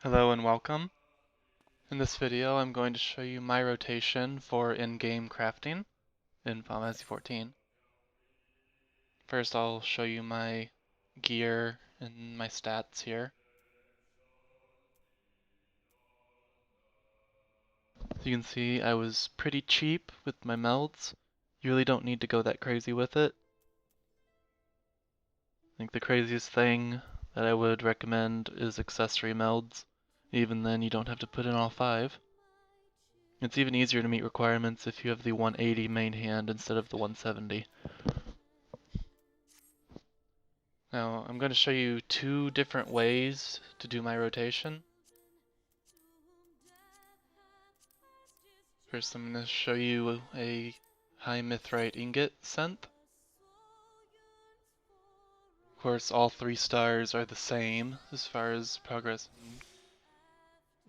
Hello and welcome. In this video I'm going to show you my rotation for in-game crafting in Final Fantasy XIV. First I'll show you my gear and my stats here. As you can see, I was pretty cheap with my melds. You really don't need to go that crazy with it. I think the craziest thing that I would recommend is accessory melds. Even then you don't have to put in all 5. It's even easier to meet requirements if you have the 180 main hand instead of the 170. Now, I'm going to show you 2 different ways to do my rotation. First, I'm going to show you a high mithrite ingot synth. Of course, all 3 stars are the same as far as progress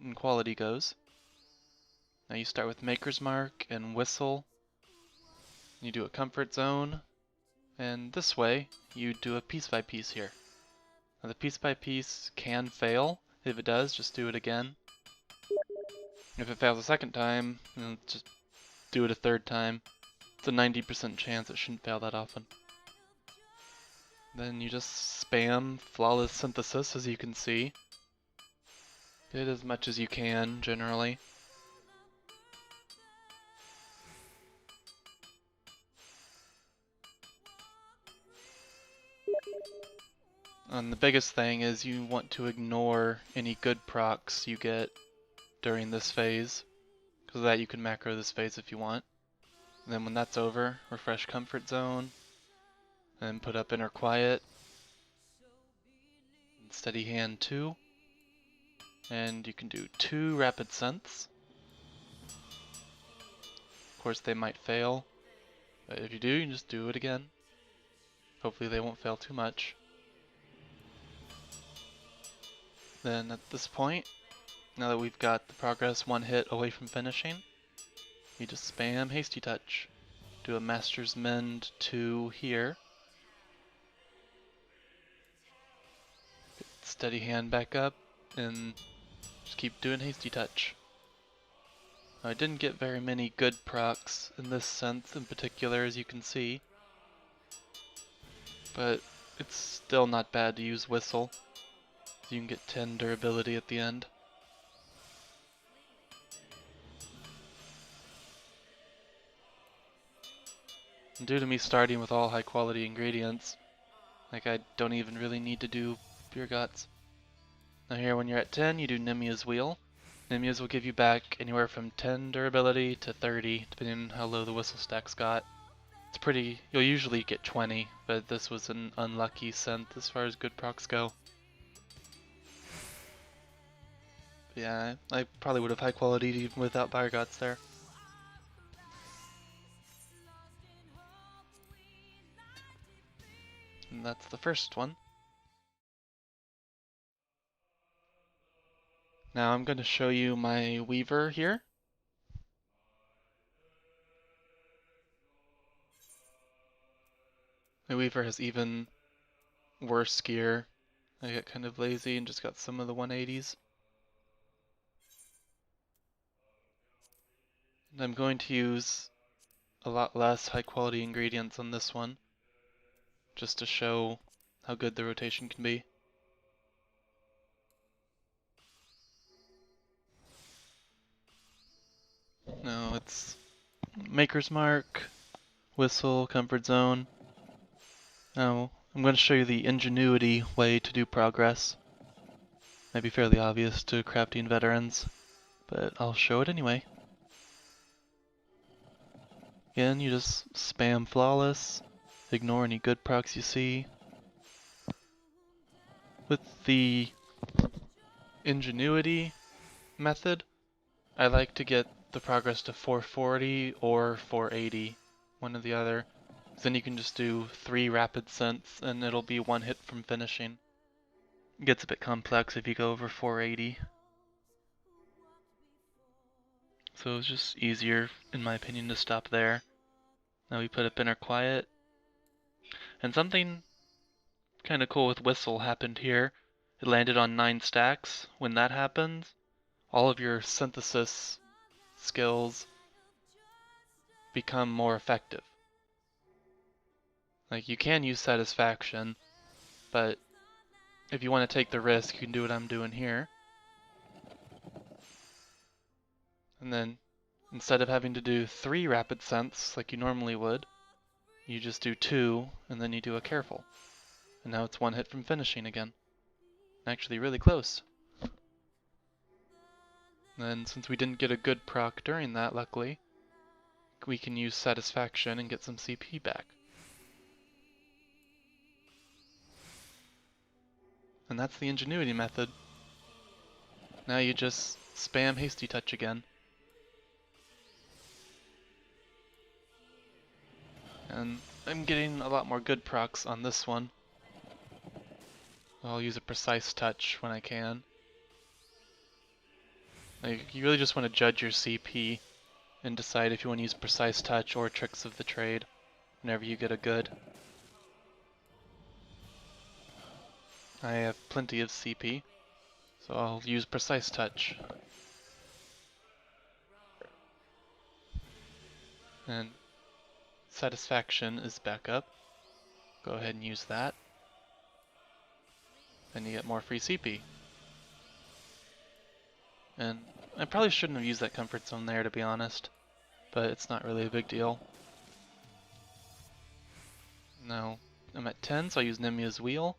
and quality goes. Now you start with Maker's Mark and Whistle. You do a comfort zone, and this way you do a piece by piece here. Now the piece by piece can fail. If it does, just do it again. If it fails a second time, just do it a third time. It's a 90% chance it shouldn't fail that often. Then you just spam flawless synthesis, as you can see. Get as much as you can, generally. And the biggest thing is you want to ignore any good procs you get during this phase, because of that you can macro this phase if you want. And then when that's over, refresh Comfort Zone, and put up Inner Quiet, and Steady Hand 2, and you can do 2 Rapid Synths. Of course they might fail, but if you do, you can just do it again. Hopefully they won't fail too much. Then at this point, now that we've got the progress 1 hit away from finishing, you just spam Hasty Touch. Do a Master's Mend 2 here. Get Steady Hand back up, and just keep doing Hasty Touch. Now, I didn't get very many good procs in this sense in particular, as you can see, but it's still not bad to use Whistle. You can get 10 durability at the end. And due to me starting with all high quality ingredients, like I don't even really need to do Pure Guts. Now here when you're at 10, you do Nimia's Wheel. Nimia's will give you back anywhere from 10 durability to 30, depending on how low the Whistle stacks got. It's pretty, you'll usually get 20, but this was an unlucky synth as far as good procs go. Yeah, I probably would have high quality even without Fire Guts there. And that's the first one. Now I'm going to show you my Weaver here. My Weaver has even worse gear. I got kind of lazy and just got some of the 180s. And I'm going to use a lot less high quality ingredients on this one, just to show how good the rotation can be. Now it's Maker's Mark, Whistle, Comfort Zone. Now I'm going to show you the Ingenuity way to do progress. Might be fairly obvious to crafting veterans, but I'll show it anyway. Again, you just spam Flawless, ignore any good procs you see. With the Ingenuity method, I like to get the progress to 440 or 480, one or the other. Then you can just do 3 rapid synths and it'll be 1 hit from finishing. It gets a bit complex if you go over 480. So it's just easier, in my opinion, to stop there. Now we put up Inner Quiet. And something kind of cool with Whistle happened here, it landed on 9 stacks. When that happens, all of your synthesis skills become more effective. Like, you can use satisfaction, but if you want to take the risk, you can do what I'm doing here. And then, instead of having to do 3 rapid sense like you normally would, you just do 2, and then you do a careful. And now it's 1 hit from finishing again. Actually really close. And since we didn't get a good proc during that, luckily, we can use satisfaction and get some CP back. And that's the ingenuity method. Now you just spam hasty touch again. And I'm getting a lot more good procs on this one. I'll use a precise touch when I can. Like, you really just want to judge your CP and decide if you want to use precise touch or tricks of the trade whenever you get a good. I have plenty of CP, so I'll use precise touch. And satisfaction is back up. Go ahead and use that. Then you get more free CP. And I probably shouldn't have used that comfort zone there, to be honest, but it's not really a big deal. Now I'm at 10, so I use Nemia's Wheel.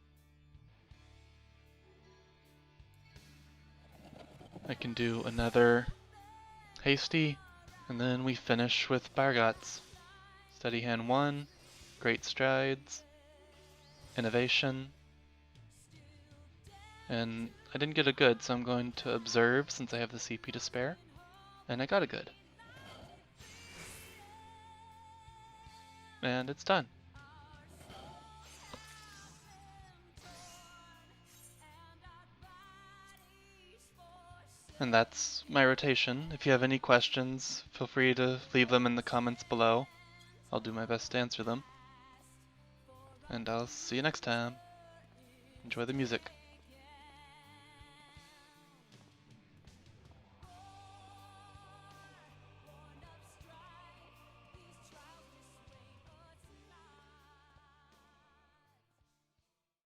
I can do another hasty, and then we finish with Bargots. Steady Hand 1, Great Strides, Innovation, and I didn't get a good, so I'm going to observe since I have the CP to spare, and I got a good. And it's done. And that's my rotation. If you have any questions, feel free to leave them in the comments below. I'll do my best to answer them. And I'll see you next time. Enjoy the music.